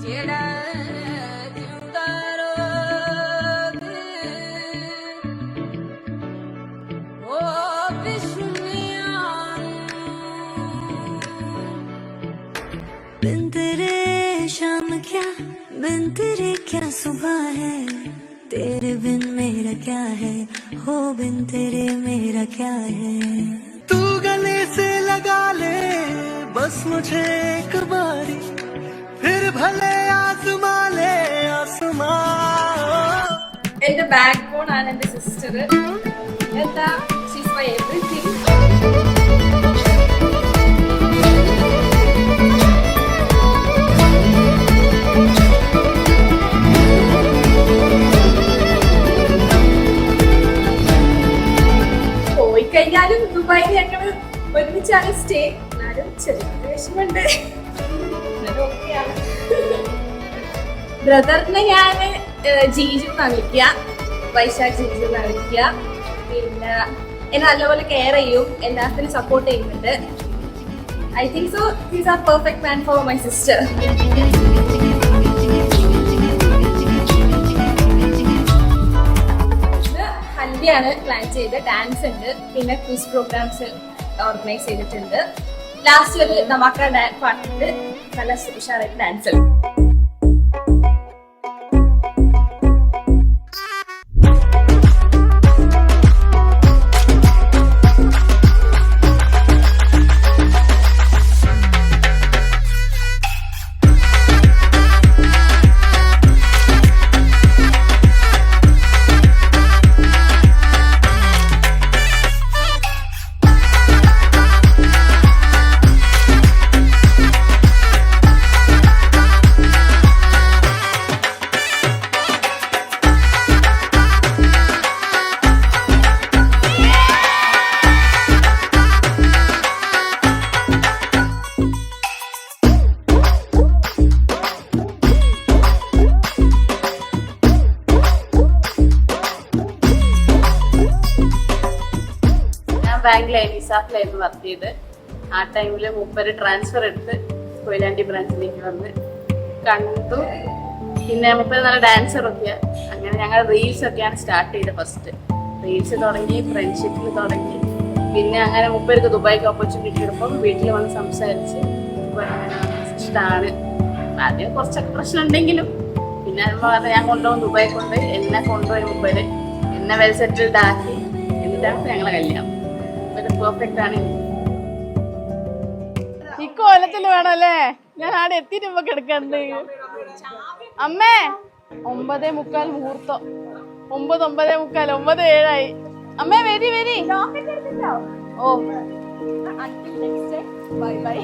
बिन तेरे शाम क्या, बिन तेरे क्या सुबह है, तेरे बिन मेरा क्या है, हो बिन तेरे मेरा क्या है। तू गले से लगा ले बस मुझे एक बारी, फिर भले आसमां ले आसमां. എന്റെ ബാക്ക് ബോൺ ആണ് എന്റെ സിസ്റ്റർ. എന്താ ഷീസ് മൈ എവറിത്തിങ്. പോയി കഴിഞ്ഞാലും ദുബായിൽ ഞങ്ങൾ ഒരുമിച്ചാണ് സ്റ്റേ. എന്നാലും ചെറിയ വിഷമുണ്ട്. ബ്രദറിനെ ഞാൻ ജീജു എന്നാണ് വിളിക്കുക, വൈശാഖ് ജീജു എന്നാണ് വിളിക്കുക. പിന്നെ എന്നെ നല്ലപോലെ കെയർ ചെയ്യും, എല്ലാത്തിനും സപ്പോർട്ട് ചെയ്യുന്നുണ്ട്. I think so he's our perfect man for my sister. ഹൽദിയാണ് പ്ലാൻ ചെയ്ത്, ഡാൻസ് ഉണ്ട്, പിന്നെ ക്വിസ് പ്രോഗ്രാംസ് ഓർഗനൈസ് ചെയ്തിട്ടുണ്ട്. ലാസ്റ്റ് ഒരു ധമാക്ക പാട്ടുണ്ട്, നല്ല ഉഷാറായിട്ട് ഡാൻസ് ഉണ്ട്. ബാങ്കിലായിരുന്നു, ഇസാഫിലായിരുന്നു വർക്ക് ചെയ്ത്. ആ ടൈമിൽ മുമ്പ് ട്രാൻസ്ഫർ എടുത്ത് കൊയിലാണ്ടി ബ്രാഞ്ചിലേക്ക് വന്ന് കണ്ടു. പിന്നെ മുമ്പ് നല്ല ഡാൻസറൊക്കെയാണ്. അങ്ങനെ ഞങ്ങൾ റീൽസ് ഒക്കെയാണ് സ്റ്റാർട്ട് ചെയ്തത്. ഫസ്റ്റ് റീൽസ് തുടങ്ങി, ഫ്രണ്ട്ഷിപ്പിൽ തുടങ്ങി. പിന്നെ അങ്ങനെ മുമ്പേർക്ക് ദുബായിക്ക് ഓപ്പർച്യൂണിറ്റി കിട്ടുമ്പോൾ വീട്ടിൽ വന്ന് സംസാരിച്ച് ഇഷ്ടമാണ്. ആദ്യം കുറച്ചൊക്കെ പ്രശ്നം ഉണ്ടെങ്കിലും പിന്നെ ഞാൻ കൊണ്ടുപോകും, ദുബായി കൊണ്ട് എന്നെ കൊണ്ടുപോയി മുമ്പേർ എന്നെ വെൽ സെറ്റിൽഡ് ആക്കി. എന്നിട്ടാണ് ഞങ്ങളെ കല്യാണം. പെർഫെക്റ്റ് ആണ്. ഇക്കൊല്ലത്തിൽ വേണല്ലേ ഞാൻ ആടെ എത്തിയിട്ട് ഇപ്പൊ കിടക്കണ്ട്. അമ്മേ 9:45 മുഹൂർത്തം. 9:45, 9:07. അമ്മേ വരി വരി. ഓ ബൈ ബൈ.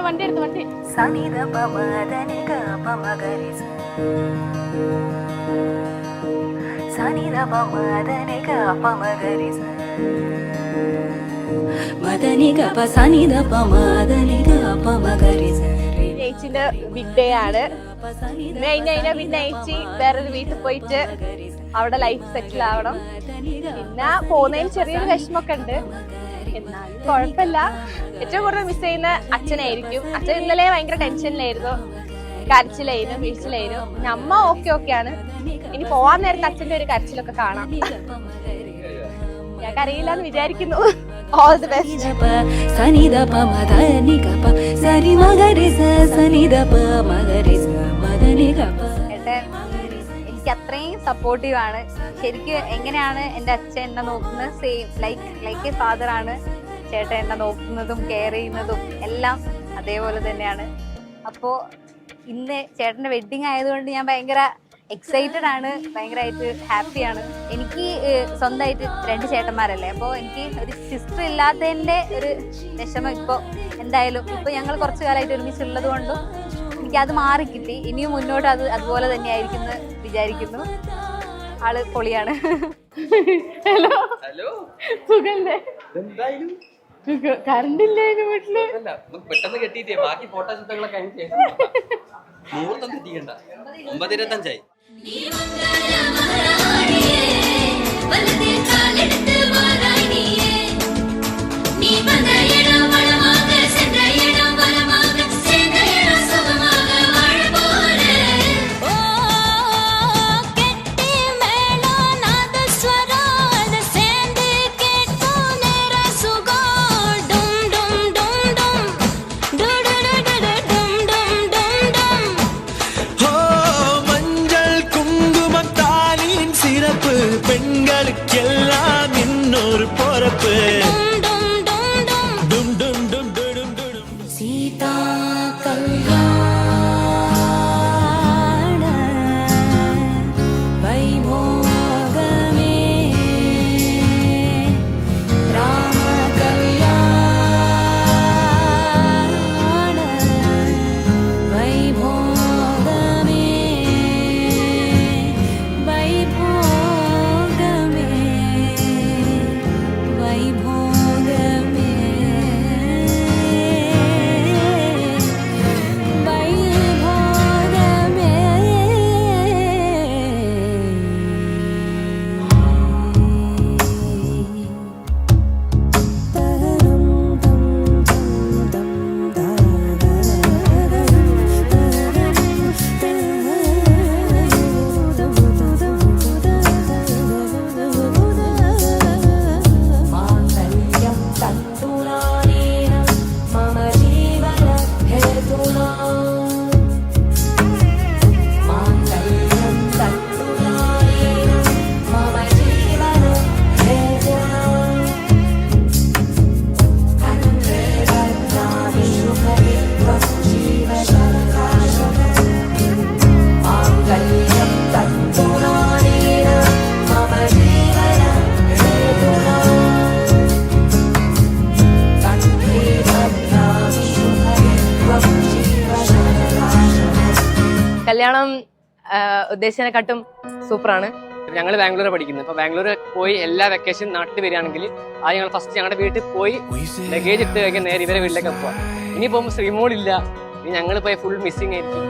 വണ്ടി എടുത്ത് വണ്ടി. സനിധ പമദനിക പമഗരിസ, സനിധ പമദനിക പമഗരിസ, മദനിക പസനിധ പമദനിക പമഗരിസ. ചേച്ചിന്റെ ബിഗ് ഡേ ആണ്. പിന്നെ ചേച്ചി വേറൊരു വീട്ടിൽ പോയിട്ട് അവിടെ ലൈഫ് സെറ്റിൽ ആവണം. പിന്നെ പോകുന്നതിന് ചെറിയൊരു വിഷമൊക്കെ ഉണ്ട്, എന്നാലും കുഴപ്പമില്ല. ഏറ്റവും കൂടുതൽ മിസ് ചെയ്യുന്ന അച്ഛനായിരിക്കും. അച്ഛൻ ഇന്നലെ ഭയങ്കര ടെൻഷനിലായിരുന്നു, കരച്ചിലായിരുന്നു, വീഴ്ചയിലായിരുന്നു. പിന്നെ അമ്മ ഓക്കെയാണ്. ഇനി പോവാൻ നേരത്തെ അച്ഛന്റെ ഒരു കരച്ചിലൊക്കെ കാണാം. ഞാൻ കരയില്ലാന്ന് വിചാരിക്കുന്നു. All the best. എനിക്ക് അത്രയും സപ്പോർട്ടീവ് ആണ്. ശരിക്കും എങ്ങനെയാണ് എൻ്റെ അച്ഛൻ എന്നെ നോക്കുന്നത്, സെയിം ലൈക്ക് എ ഫാദർ ആണ് ചേട്ടൻ എന്നെ നോക്കുന്നതും കെയർ ചെയ്യുന്നതും എല്ലാം അതേപോലെ തന്നെയാണ്. അപ്പോൾ ഇന്ന് ചേട്ടൻ്റെ വെഡ്ഡിങ് ആയതുകൊണ്ട് ഞാൻ ഭയങ്കര എക്സൈറ്റഡ് ആണ്, ഭയങ്കരമായിട്ട് ഹാപ്പിയാണ്. എനിക്ക് സ്വന്തമായിട്ട് 2 ചേട്ടന്മാരല്ലേ, അപ്പോൾ എനിക്ക് ഒരു സിസ്റ്റർ ഇല്ലാത്തതിൻ്റെ ഒരു വിഷമം ഇപ്പോൾ എന്തായാലും ഇപ്പോൾ ഞങ്ങൾ കുറച്ച് കാലമായിട്ട് ഒരുമിച്ചുള്ളത് കൊണ്ടും എനിക്കത് മാറിക്കിട്ടി. ഇനിയും മുന്നോട്ട് അത് അതുപോലെ തന്നെയായിരിക്കും എന്ന് വിചാരിക്കുന്നു. ആള് പൊളിയാണ്. ഹലോ സുഖല്ലേ? കറണ്ട് ഇല്ലായിരുന്നു വീട്ടില്. പെട്ടെന്ന് കെട്ടിട്ടേ ബാക്കി ഫോട്ടോ ചിത്രങ്ങളൊക്കെ അതിന് ശേഷം മുഹൂർത്തം തെറ്റിക്കണ്ട. 9:25. डुम डुम डुम डुम डुम सीता कल्याण वैभोग में राम कल्याण वैभोग में वैभोग में वैभोग കല്യാണം ഉദ്ദേശിച്ചതിനെക്കാട്ടും സൂപ്പറാണ്. ഞങ്ങൾ ബാംഗ്ലൂർ പഠിക്കുന്നത്. അപ്പോൾ ബാംഗ്ലൂർ പോയി എല്ലാ വെക്കേഷൻ നാട്ടിൽ വരികയാണെങ്കിൽ ആ ഞങ്ങൾ ഫസ്റ്റ് ഞങ്ങളുടെ വീട്ടിൽ പോയി ലഗേജ് ഇട്ട് കഴിഞ്ഞാൽ നേരെ ഇവരെ വീട്ടിലേക്ക് പോവാം. ഇനി പോകുമ്പോൾ ശ്രീമോളില്ല, ഇനി ഞങ്ങൾ പോയി ഫുൾ മിസ്സിംഗ് ആയിരിക്കും.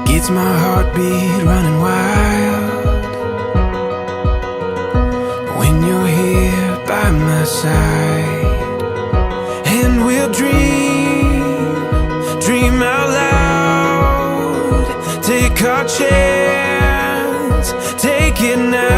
Gets my heartbeat running wild when you're here by my side, and we'll dream out loud, take our chance, take it now.